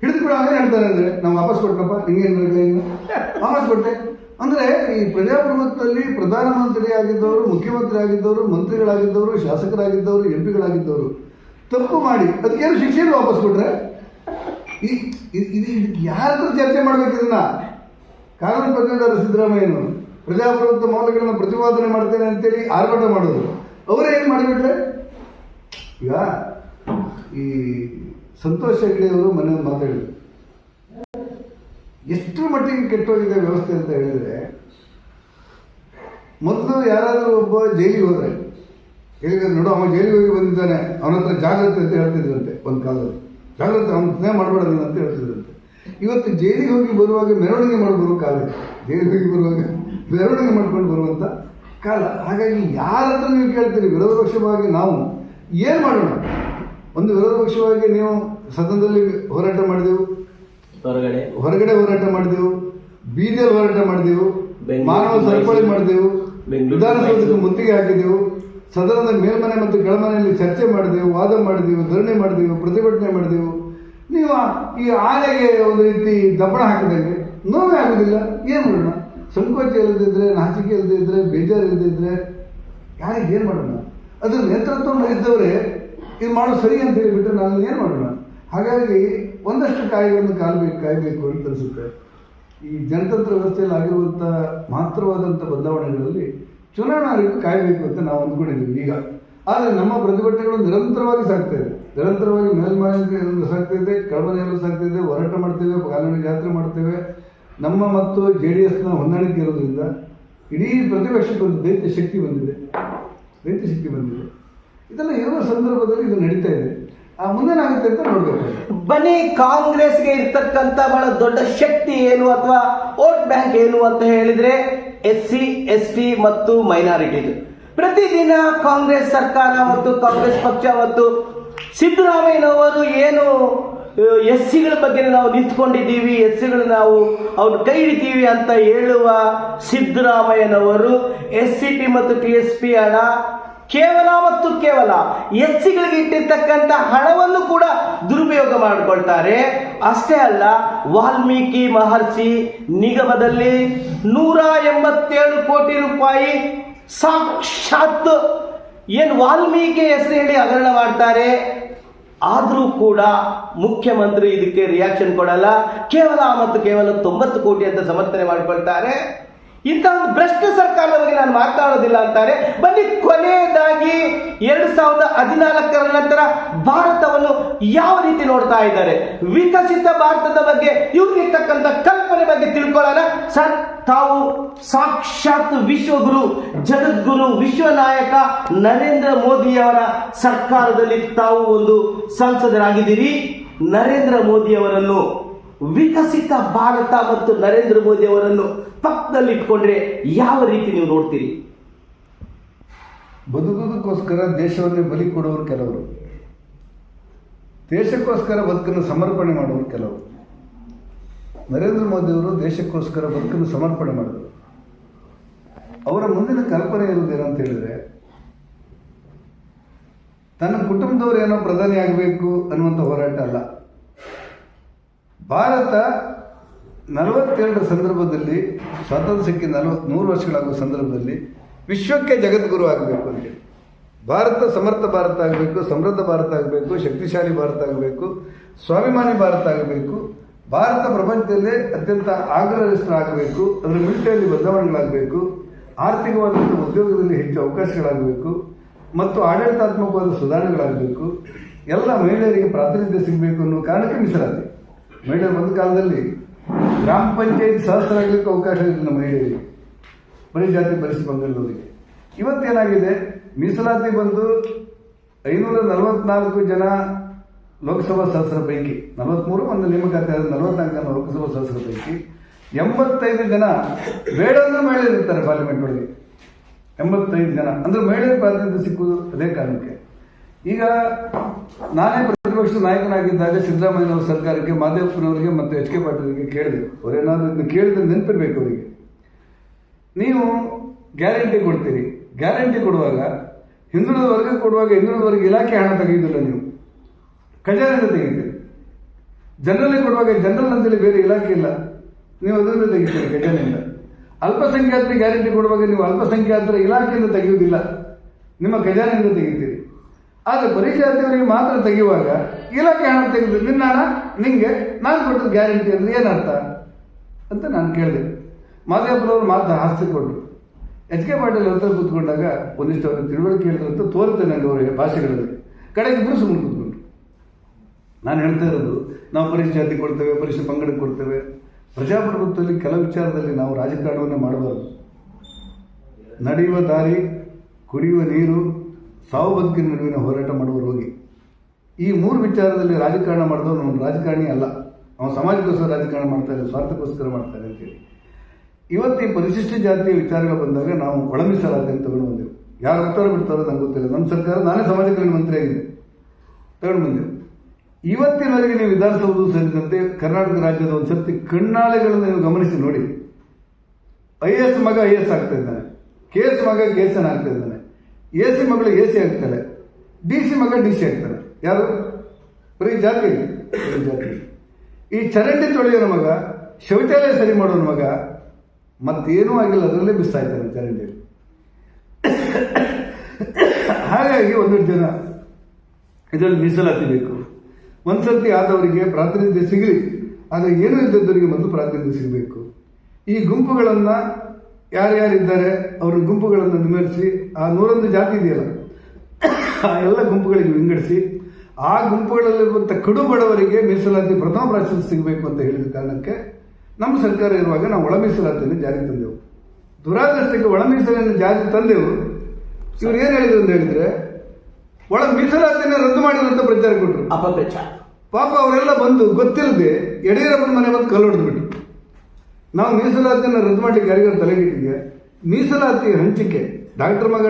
ಹಿಡಿದು ಕೂಡ ಅವನೇ ಹೇಳ್ತಾರೆ ಅಂದರೆ ನಾವು ವಾಪಸ್ ಕೊಟ್ಟಪ್ಪ, ಹಿಂಗೇನು ವಾಪಸ್ ಕೊಟ್ಟೆ. ಅಂದರೆ ಈ ಪ್ರಜಾಪ್ರಭುತ್ವದಲ್ಲಿ ಪ್ರಧಾನಮಂತ್ರಿ ಆಗಿದ್ದವರು, ಮುಖ್ಯಮಂತ್ರಿ ಆಗಿದ್ದವರು, ಮಂತ್ರಿಗಳಾಗಿದ್ದವರು, ಶಾಸಕರಾಗಿದ್ದವರು, MP ತಪ್ಪು ಮಾಡಿ ಅದಕ್ಕೇನು ಶಿಕ್ಷೆಯನ್ನು ವಾಪಸ್ ಕೊಟ್ರೆ ಇದು ಯಾರ ಹತ್ರ ಚರ್ಚೆ ಮಾಡ್ಬೇಕು? ಇದನ್ನ ಕಾನೂನು ಪದವೀಧರ ಸಿದ್ದರಾಮಯ್ಯನು ಪ್ರಜಾಪ್ರಭುತ್ವ ಮೌಲ್ಯಗಳನ್ನು ಪ್ರತಿಪಾದನೆ ಮಾಡ್ತೇನೆ ಅಂತೇಳಿ ಆರ್ಭಟ ಮಾಡೋದು. ಅವರೇ ಏನು ಮಾಡಿಬಿಟ್ರೆ, ಈಗ ಈ ಸಂತೋಷ್ ಹೆಗ್ಡೆ ಅವರು ಮನೆ ಮಾತಾಡಿದ್ರು, ಎಷ್ಟು ಮಟ್ಟಿಗೆ ಕೆಟ್ಟೋಗಿದೆ ವ್ಯವಸ್ಥೆ ಅಂತ ಹೇಳಿದರೆ, ಮೊದಲು ಯಾರಾದರೂ ಒಬ್ಬ ಜೈಲಿಗೆ ಹೋದರೆ ನೋಡು ಅವನು ಜೈಲಿಗೆ ಹೋಗಿ ಬಂದಿದ್ದಾನೆ, ಅವನ ಹತ್ರ ಜಾಗ್ರತೆ ಅಂತ ಹೇಳ್ತಿದ್ರಂತೆ. ಒಂದು ಕಾಲದಲ್ಲಿ ಜಾಗ್ರತೆ, ಅವನು ಸ್ನೇಹ ಮಾಡಬಾರ್ದು ಅಂತ ಹೇಳ್ತಿದ್ರಂತೆ. ಇವತ್ತು ಜೈಲಿಗೆ ಹೋಗಿ ಬರುವಾಗ ಮೆರವಣಿಗೆ ಮಾಡಿ ಬರುವ ಕಾಲ, ಜೈಲಿಗೆ ಹೋಗಿ ಬರುವಾಗ ಮೆರವಣಿಗೆ ಮಾಡ್ಕೊಂಡು ಬರುವಂಥ ಕಾಲ. ಹಾಗಾಗಿ ಯಾರ ಹತ್ರ ನೀವು ಕೇಳ್ತೀರಿ? ವಿರೋಧ ಪಕ್ಷವಾಗಿ ನಾವು ಏನು ಮಾಡೋಣ? ಒಂದು ವಿರೋಧ ಪಕ್ಷವಾಗಿ ನೀವು ಸದನದಲ್ಲಿ ಹೋರಾಟ ಮಾಡಿದೆವು, ಹೊರಗಡೆ ಹೋರಾಟ ಮಾಡಿದೆವು, ಬೀದಿಯಲ್ಲಿ ಹೋರಾಟ ಮಾಡಿದೆವು, ಮಾನವ ಸರಪಳಿ ಮಾಡಿದೆವು, ವಿಧಾನಸೌಧಕ್ಕೆ ಮುತ್ತಿಗೆ ಹಾಕಿದೆವು, ಸದನದ ಮೇಲ್ಮನೆ ಮತ್ತು ಕೆಳಮನೆಯಲ್ಲಿ ಚರ್ಚೆ ಮಾಡಿದೆವು, ವಾದ ಮಾಡಿದೆವು, ಧರಣಿ ಮಾಡಿದೆವು, ಪ್ರತಿಭಟನೆ ಮಾಡಿದೆವು. ನೀವು ಈ ಆನೆಗೆ ಒಂದು ರೀತಿ ದಬ್ಬಣ ಹಾಕಿದಂಗೆ ನೋವೇ ಆಗೋದಿಲ್ಲ. ಏನು ಮಾಡೋಣ? ಸಂಕೋಚ ಇಲ್ಲದಿದ್ದರೆ, ನಾಚಿಕೆ ಇಲ್ಲದಿದ್ದರೆ, ಬೇಜಾರು ಇಲ್ಲದಿದ್ದರೆ ಯಾರಿಗೆ ಏನು ಮಾಡೋಣ? ಅದ್ರ ನೇತೃತ್ವ ವಹಿಸಿದವರೇ ಇದು ಮಾಡೋದು ಸರಿ ಅಂತ ಹೇಳಿಬಿಟ್ರೆ ನಾವು ಏನು ಮಾಡೋಣ? ಹಾಗಾಗಿ ಒಂದಷ್ಟು ಕಾಯಿಗಳನ್ನು ಕಾಯಬೇಕು ಅಂತ ಅನಿಸುತ್ತೆ. ಈ ಜನತಂತ್ರ ವ್ಯವಸ್ಥೆಯಲ್ಲಿ ಆಗಿರುವಂಥ ಮಹತ್ತರವಾದಂಥ ಬದಲಾವಣೆಗಳಲ್ಲಿ ಚುನಾವಣಾ ಆಯೋಗ ಕಾಯಬೇಕು ಅಂತ ನಾವು ಅಂದ್ಕೊಂಡಿದ್ದೀವಿ ಈಗ. ಆದರೆ ನಮ್ಮ ಪ್ರತಿಭಟನೆಗಳು ನಿರಂತರವಾಗಿ ಸಾಗ್ತಾ ಇದೆ, ನಿರಂತರವಾಗಿ ಮೇಲ್ಮನೆಯಲ್ಲಿ ಸಾಗ್ತಾ ಇದೆ, ಕೆಳಮನೆಯಲ್ಲೂ ಸಾಗ್ತಾ ಇದೆ. ಹೋರಾಟ ಮಾಡ್ತೇವೆ, ಕಾನೂನು ಯಾತ್ರೆ ಮಾಡ್ತೇವೆ. ನಮ್ಮ ಮತ್ತು JDSನ ಹೊಂದಾಣಿಕೆ ಇರೋದ್ರಿಂದ ಇಡೀ ಪ್ರತಿಪಕ್ಷಕ್ಕೆ ಒಂದು ದೈತ್ಯ ಶಕ್ತಿ ಬಂದಿದೆ. ಇದೆಲ್ಲ ಇರುವ ಸಂದರ್ಭದಲ್ಲಿ ಇದು ನಡೀತಾ ಇದೆ. ಮುಂದೇನಾಗುತ್ತೆ ಅಂತ ನೋಡ್ಬೇಕು. ಬನ್ನಿ, ಕಾಂಗ್ರೆಸ್ಗೆ ಇರ್ತಕ್ಕಂಥ ಬಹಳ ದೊಡ್ಡ ಶಕ್ತಿ ಏನು ಅಥವಾ ವೋಟ್ ಬ್ಯಾಂಕ್ ಏನು ಅಂತ ಹೇಳಿದ್ರೆ SC, ST ಮತ್ತು ಮೈನಾರಿಟಿ. ಪ್ರತಿದಿನ ಕಾಂಗ್ರೆಸ್ ಸರ್ಕಾರ ಮತ್ತು ಕಾಂಗ್ರೆಸ್ ಪಕ್ಷ ಮತ್ತು ಸಿದ್ದರಾಮಯ್ಯನವರು ಏನು SCಗಳ ಬಗ್ಗೆ ನಾವು ನಿಂತ್ಕೊಂಡಿದ್ದೀವಿ, SCಗಳು ನಾವು ಅವ್ರು ಕೈ ಹಿಡಿತೀವಿ ಅಂತ ಹೇಳುವ ಸಿದ್ದರಾಮಯ್ಯನವರು SCT ಮತ್ತು TSP ಹಣ ಕೇವಲ SCಗಳಿಗೆ ಇಟ್ಟಿರ್ತಕ್ಕಂಥ ಹಣವನ್ನು ಕೂಡ ದುರುಪಯೋಗ ಮಾಡಿಕೊಳ್ತಾರೆ. ಅಷ್ಟೇ ಅಲ್ಲ, ವಾಲ್ಮೀಕಿ ಮಹರ್ಷಿ ನಿಗಮದಲ್ಲಿ 187 ಕೋಟಿ ರೂಪಾಯಿ ಸಾಕ್ಷಾತ್ ಏನು ವಾಲ್ಮೀಕಿ ಹೆಸರು ಹೇಳಿ ಹಗರಣ ಮಾಡ್ತಾರೆ. ಆದರೂ ಕೂಡ ಮುಖ್ಯಮಂತ್ರಿ ಇದಕ್ಕೆ ರಿಯಾಕ್ಷನ್ ಕೊಡಲ್ಲ. ಕೇವಲ 90 ಕೋಟಿ ಅಂತ ಸಮರ್ಥನೆ ಮಾಡಿಕೊಳ್ತಾರೆ. ಇಂಥ ಒಂದು ಭ್ರಷ್ಟ ಸರ್ಕಾರದ ಬಗ್ಗೆ ನಾನು ಮಾತಾಡೋದಿಲ್ಲ ಅಂತಾರೆ. ಬನ್ನಿ, ಕೊನೆಯದಾಗಿ 2014 ನಂತರ ಭಾರತವನ್ನು ಯಾವ ರೀತಿ ನೋಡ್ತಾ ಇದ್ದಾರೆ, ವಿಕಸಿತ ಭಾರತದ ಬಗ್ಗೆ ಇವ್ರಿಗಿರ್ತಕ್ಕಂಥ ಕಲ್ಪನೆ ಬಗ್ಗೆ ತಿಳ್ಕೊಳ್ಳೋಣ. ಸರ್, ತಾವು ಸಾಕ್ಷಾತ್ ವಿಶ್ವಗುರು, ಜಗದ್ಗುರು, ವಿಶ್ವನಾಯಕ ನರೇಂದ್ರ ಮೋದಿಯವರ ಸರ್ಕಾರದಲ್ಲಿ ತಾವು ಒಂದು ಸಂಸದರಾಗಿದ್ದೀರಿ. ನರೇಂದ್ರ ಮೋದಿ ಅವರನ್ನು, ವಿಕಸಿತ ಭಾರತ ಮತ್ತು ನರೇಂದ್ರ ಮೋದಿ ಅವರನ್ನು ಪಕ್ಕದಲ್ಲಿ ಇಟ್ಕೊಂಡ್ರೆ ಯಾವ ರೀತಿ ನೀವು ನೋಡ್ತೀರಿ? ಬದುಕುವುದಕ್ಕೋಸ್ಕರ ದೇಶವನ್ನೇ ಬಲಿ ಕೊಡುವವರು ಕೆಲವರು, ದೇಶಕ್ಕೋಸ್ಕರ ಬದುಕನ್ನು ಸಮರ್ಪಣೆ ಮಾಡುವವರು ಕೆಲವರು. ನರೇಂದ್ರ ಮೋದಿಯವರು ದೇಶಕ್ಕೋಸ್ಕರ ಬದುಕನ್ನು ಸಮರ್ಪಣೆ ಮಾಡಿದರು. ಅವರ ಮುಂದಿನ ಕಲ್ಪನೆ ಇರುವುದೇನಂತ ಹೇಳಿದ್ರೆ, ತನ್ನ ಕುಟುಂಬದವರು ಏನೋ ಪ್ರಧಾನಿ ಆಗಬೇಕು ಅನ್ನುವಂಥ ಹೋರಾಟ ಅಲ್ಲ. ಭಾರತ 47 ಸಂದರ್ಭದಲ್ಲಿ, ಸ್ವಾತಂತ್ರ್ಯ ಸಿಕ್ಕಿ 100 ವರ್ಷಗಳಾಗುವ ಸಂದರ್ಭದಲ್ಲಿ ವಿಶ್ವಕ್ಕೆ ಜಗದ್ಗುರು ಆಗಬೇಕು ಅಂತೇಳಿ, ಭಾರತ ಸಮರ್ಥ ಭಾರತ ಆಗಬೇಕು, ಸಮೃದ್ಧ ಭಾರತ ಆಗಬೇಕು, ಶಕ್ತಿಶಾಲಿ ಭಾರತ ಆಗಬೇಕು, ಸ್ವಾಭಿಮಾನಿ ಭಾರತ ಆಗಬೇಕು, ಭಾರತ ಪ್ರಪಂಚದಲ್ಲೇ ಅತ್ಯಂತ ಆಗ್ರಹಿಸ್ತ ಆಗಬೇಕು, ಅದರ ಮಿಲಿಟರಿಯಲ್ಲಿ ಬದಲಾವಣೆಗಳಾಗಬೇಕು, ಆರ್ಥಿಕವಾದಂಥ ಉದ್ಯೋಗದಲ್ಲಿ ಹೆಚ್ಚು ಅವಕಾಶಗಳಾಗಬೇಕು ಮತ್ತು ಆಡಳಿತಾತ್ಮಕವಾದ ಸುಧಾರಣೆಗಳಾಗಬೇಕು, ಎಲ್ಲ ಮಹಿಳೆಯರಿಗೆ ಪ್ರಾತಿನಿಧ್ಯ ಸಿಗಬೇಕು ಅನ್ನುವ ಕಾರಣಕ್ಕೆ ಮೀಸಲಾತಿ. ಮಹಿಳೆಯರು ಒಂದು ಕಾಲದಲ್ಲಿ ಗ್ರಾಮ ಪಂಚಾಯತ್ ಸದಸ್ಯರಾಗಲಿಕ್ಕೆ ಅವಕಾಶ ಇರಲಿಲ್ಲ ಮಹಿಳೆಯರಿಗೆ, ಬರೀ ಜಾತಿ ಪರಿಸ್ಥಿತಿ ಬಂದಿರೋರಿಗೆ. ಇವತ್ತೇನಾಗಿದೆ, ಮೀಸಲಾತಿ ಬಂದು 544 ಜನ ಲೋಕಸಭಾ ಸದಸ್ಯರ ಪೈಕಿ 43, ಒಂದು ನೇಮಕಾತಿ 44 ಜನ ಲೋಕಸಭಾ ಸದಸ್ಯರ ಪೈಕಿ 85 ಜನ ಬೇಡ ಅಂದ್ರೆ ಮಹಿಳೆಯರು ಇರ್ತಾರೆ ಪಾರ್ಲಿಮೆಂಟ್ ಒಳಗೆ. 85 ಜನ ಅಂದ್ರೆ ಮಹಿಳೆಯರ ಪ್ರಾತಿನಿಧ್ಯ ಸಿಕ್ಕುವುದು ಅದೇ ಕಾರಣಕ್ಕೆ. ಈಗ ನಾನೇ ಪ್ರತಿಪಕ್ಷ ನಾಯಕನಾಗಿದ್ದಾಗ ಸಿದ್ದರಾಮಯ್ಯನವರ ಸರ್ಕಾರಕ್ಕೆ, ಮಾದೇವಪ್ಪನವರಿಗೆ ಮತ್ತು ಎಚ್ ಕೆ ಪಾಟೀಲ್ಗೆ ಕೇಳಿದೆ. ಅವರೇನಾದ್ರೂ ಇದನ್ನು ಕೇಳಿದ್ರೆ ನೆನಪಿರ್ಬೇಕು ಅವರಿಗೆ. ನೀವು ಗ್ಯಾರಂಟಿ ಕೊಡ್ತೀರಿ, ಗ್ಯಾರಂಟಿ ಕೊಡುವಾಗ ಹಿಂದುಳಿದ ವರ್ಗ ಕೊಡುವಾಗ ಹಿಂದುಳಿದ ವರ್ಗ ಇಲಾಖೆ ಹಣ ತೆಗೆಯುವುದಿಲ್ಲ, ನೀವು ಖಜಾನೆಯಿಂದ ತೆಗಿತೀರಿ. ಜನರಲ್ ಕೊಡುವಾಗ ಜನರಲ್ ಅಂತೇಳಿ ಬೇರೆ ಇಲಾಖೆ ಇಲ್ಲ, ನೀವು ಅದರಿಂದ ತೆಗಿತೀರಿ ಖಜಾನೆಯಿಂದ. ಅಲ್ಪಸಂಖ್ಯಾತರಿಗೆ ಗ್ಯಾರಂಟಿ ಕೊಡುವಾಗ ನೀವು ಅಲ್ಪಸಂಖ್ಯಾತರ ಇಲಾಖೆಯಿಂದ ತೆಗೆಯುವುದಿಲ್ಲ, ನಿಮ್ಮ ಖಜಾನೆಯಿಂದ ತೆಗಿತೀರಿ. ಆದರೆ ಪರಿಶಾತಿಯವರಿಗೆ ಮಾತ್ರ ತೆಗೆಯುವಾಗ ಇಲಾಖೆ ಹಣ ತೆಗೆದು ನಿನ್ನ ಹಣ ನಿಂಗೆ ನಾನು ಕೊಟ್ಟದ್ದು ಗ್ಯಾರಂಟಿ ಅಂದರೆ ಏನರ್ಥ ಅಂತ ನಾನು ಕೇಳಿದೆ. ಮಾದೇವಪ್ಪನವರು ಮಾತು ಹಾಸ್ಯ ಕೊಟ್ಟರು. ಎಚ್ ಕೆ ಪಾಟೀಲ್ ಹತ್ರ ಕೂತ್ಕೊಂಡಾಗ ಒಂದಿಷ್ಟು ಅವ್ರಿಗೆ ತಿಳುವಳಿಕೆ ಹೇಳಿದ್ರಂತ ತೋರುತ್ತೆ ನನಗೆ ಅವರಿಗೆ ಭಾಷೆಗಳಲ್ಲಿ. ಕಡೆಗೆ ಇಬ್ಬರು ಸುಮ್ಮನೆ ಕೂತ್ಕೊಂಡ್ರು. ನಾನು ಹೇಳ್ತಾ ಇರೋದು, ನಾವು ಪರಿಶಾತಿ ಕೊಡ್ತೇವೆ, ಪರಿಶಿಷ್ಟ ಪಂಗಡಕ್ಕೆ ಕೊಡ್ತೇವೆ. ಪ್ರಜಾಪ್ರಭುತ್ವದಲ್ಲಿ ಕೆಲವು ವಿಚಾರದಲ್ಲಿ ನಾವು ರಾಜಕಾರಣವನ್ನೇ ಮಾಡಬಾರ್ದು. ನಡೆಯುವ ದಾರಿ, ಕುಡಿಯುವ ನೀರು, ಸಾವು ಬದುಕಿನ ನಡುವಿನ ಹೋರಾಟ ಮಾಡುವರು ಹೋಗಿ. ಈ 3 ವಿಚಾರದಲ್ಲಿ ರಾಜಕಾರಣ ಮಾಡಿದವನು ಅವನು ರಾಜಕಾರಣಿ ಅಲ್ಲ, ಅವನು ಸಮಾಜಕ್ಕೋಸ್ಕರ ರಾಜಕಾರಣ ಮಾಡ್ತಾರೆ, ಸ್ವಾರ್ಥಕ್ಕೋಸ್ಕರ ಮಾಡ್ತಾರೆ ಅಂತೇಳಿ. ಇವತ್ತು ಈ ಪರಿಶಿಷ್ಟ ಜಾತಿಯ ವಿಚಾರಗಳು ಬಂದಾಗ ನಾವು ಒಳ ಮೀಸಲಾತಿ ಅಂತ ತಗೊಂಡು ಬಂದೆವು. ಯಾರು ಉತ್ತರ ಬಿಡ್ತಾರೋ ನಂಗೆ ಗೊತ್ತಿಲ್ಲ. ನಮ್ಮ ಸರ್ಕಾರ, ನಾನೇ ಸಮಾಜ ಕಲ್ಯಾಣ ಮಂತ್ರಿ ಆಗಿದ್ದೆ, ತಗೊಂಡು ಬಂದೆವು. ಇವತ್ತಿನವರೆಗೆ ನೀವು ವಿಧಾನಸೌಧ ಸೇರಿದಂತೆ ಕರ್ನಾಟಕ ರಾಜ್ಯದ ಒಂದು ಸರ್ತಿ ಕಣ್ಣಾಳೆಗಳನ್ನು ನೀವು ಗಮನಿಸಿ ನೋಡಿ. IAS ಮಗ IAS ಆಗ್ತಾ ಇದ್ದಾನೆ, KS ಮಗ KSN ಆಗ್ತಾ ಇದ್ದಾನೆ, AC ಮಗಳು AC ಆಗ್ತಾಳೆ, DC ಮಗ DC ಆಗ್ತಾನೆ. ಯಾರು? ಬರೀ ಜಾತಿ. ಈ ಚರಂಡಿ ತೊಳೆಯೋನ ಮಗ, ಶೌಚಾಲಯ ಸರಿ ಮಾಡೋನ ಮಗ ಮತ್ತೇನೂ ಆಗಿಲ್ಲ, ಅದರಲ್ಲೇ ಮಿಸ್ ಆಯ್ತಾನೆ ಚರಂಡಿಯಲ್ಲಿ. ಹಾಗಾಗಿ ಒಂದೊಂದು ಜನ ಇದರಲ್ಲಿ ಮೀಸಲಾತಿ ಬೇಕು. ಒಂದ್ಸರ್ತಿ ಆದವರಿಗೆ ಪ್ರಾತಿನಿಧ್ಯ ಸಿಗಲಿ, ಆದರೆ ಏನೂ ಇದ್ದವರಿಗೆ ಮೊದಲು ಪ್ರಾತಿನಿಧ್ಯ ಸಿಗಬೇಕು. ಈ ಗುಂಪುಗಳನ್ನು ಯಾರ್ಯಾರಿದ್ದಾರೆ ಅವರ ಗುಂಪುಗಳನ್ನು ನಿಮರಿಸಿ, ಆ 101 ಜಾತಿ ಇದೆಯಲ್ಲ ಆ ಎಲ್ಲ ಗುಂಪುಗಳಿಗೆ ವಿಂಗಡಿಸಿ, ಆ ಗುಂಪುಗಳಲ್ಲಿರುವಂಥ ಕಡು ಬಡವರಿಗೆ ಮೀಸಲಾತಿ ಪ್ರಥಮ ಪ್ರಾಶಸ್ತ್ಯ ಸಿಗಬೇಕು ಅಂತ ಹೇಳಿದ ಕಾರಣಕ್ಕೆ ನಮ್ಮ ಸರ್ಕಾರ ಇರುವಾಗ ನಾವು ಒಳ ಮೀಸಲಾತಿಯನ್ನು ಜಾರಿಗೆ ತಂದೆವು. ದುರಾದೃಷ್ಟಕ್ಕೆ ಒಳ ಮೀಸಲಾತಿಯನ್ನು ಜಾರಿಗೆ ತಂದೆವು. ಇವ್ರು ಏನು ಹೇಳಿದ್ರು ಅಂತ ಹೇಳಿದ್ರೆ, ಒಳ ಮೀಸಲಾತಿಯನ್ನು ರದ್ದು ಮಾಡಿದಂತ ಪ್ರಚಾರ ಕೊಟ್ಟರು. ಅಪಪ್ರಚಾರ. ಪಾಪ ಅವರೆಲ್ಲ ಬಂದು ಗೊತ್ತಿಲ್ಲದೆ ಯಡಿಯೂರಪ್ಪನ ಮನೆ ಬಂದು ಕಲ್ಲು ಹೊಡೆದ್ಬಿಟ್ಟು, ನಾವು ಮೀಸಲಾತಿಯನ್ನು ರದ್ದು ಮಾಡಲಿಕ್ಕೆ ಯಾರಿಗಾರು ತಲೆಗಿಟ್ಟಿಗೆ, ಮೀಸಲಾತಿ ಹಂಚಿಕೆ ಡಾಕ್ಟರ್ ಮಗ